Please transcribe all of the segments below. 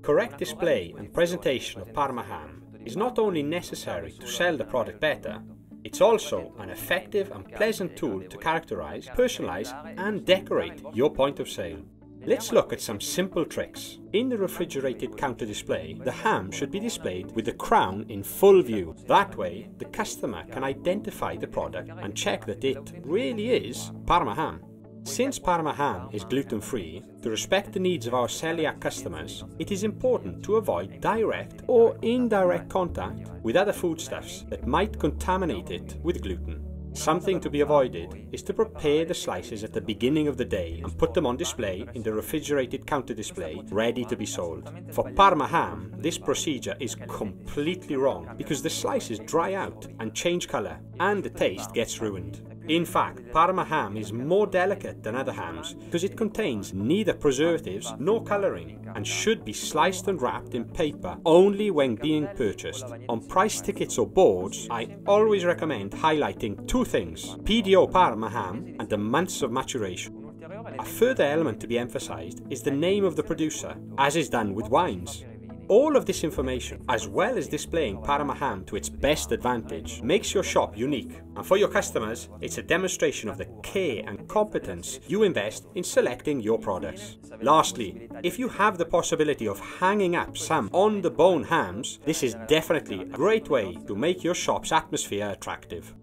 Correct display and presentation of Parma ham is not only necessary to sell the product better, it's also an effective and pleasant tool to characterize, personalize and decorate your point of sale. Let's look at some simple tricks. In the refrigerated counter display, the ham should be displayed with the crown in full view. That way, the customer can identify the product and check that it really is Parma ham. Since Parma ham is gluten-free, to respect the needs of our celiac customers, it is important to avoid direct or indirect contact with other foodstuffs that might contaminate it with gluten. Something to be avoided is to prepare the slices at the beginning of the day and put them on display in the refrigerated counter display, ready to be sold. For Parma ham, this procedure is completely wrong because the slices dry out and change colour, and the taste gets ruined. In fact, Parma ham is more delicate than other hams because it contains neither preservatives nor colouring and should be sliced and wrapped in paper only when being purchased. On price tickets or boards, I always recommend highlighting two things: PDO Parma ham and the months of maturation. A further element to be emphasised is the name of the producer, as is done with wines. All of this information, as well as displaying Parma ham to its best advantage, makes your shop unique. And for your customers, it's a demonstration of the care and competence you invest in selecting your products. Lastly, if you have the possibility of hanging up some on-the-bone hams, this is definitely a great way to make your shop's atmosphere attractive.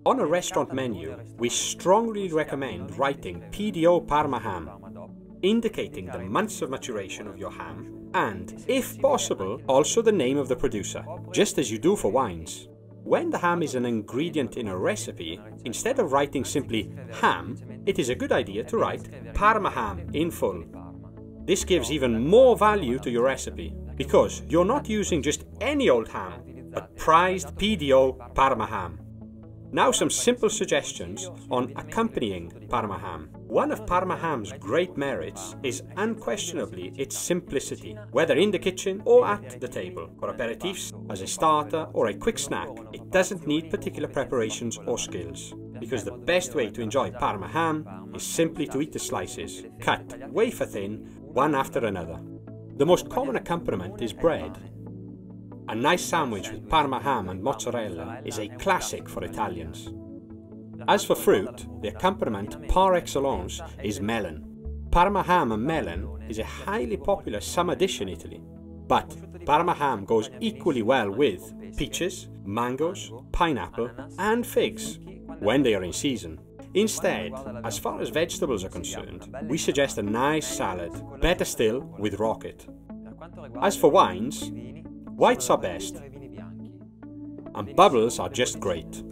On a restaurant menu, we strongly recommend writing PDO Parma ham, indicating the months of maturation of your ham, and, if possible, also the name of the producer, just as you do for wines. When the ham is an ingredient in a recipe, instead of writing simply ham, it is a good idea to write Parma ham in full. This gives even more value to your recipe, because you're not using just any old ham, but prized PDO Parma ham. Now some simple suggestions on accompanying Parma ham. One of Parma ham's great merits is unquestionably its simplicity, whether in the kitchen or at the table. For aperitifs, as a starter or a quick snack, it doesn't need particular preparations or skills, because the best way to enjoy Parma ham is simply to eat the slices, cut wafer thin, one after another. The most common accompaniment is bread. A nice sandwich with Parma ham and mozzarella is a classic for Italians. As for fruit, the accompaniment par excellence is melon. Parma ham and melon is a highly popular summer dish in Italy, but Parma ham goes equally well with peaches, mangoes, pineapple and figs when they are in season. Instead, as far as vegetables are concerned, we suggest a nice salad, better still with rocket. As for wines, whites are best, and bubbles are just great.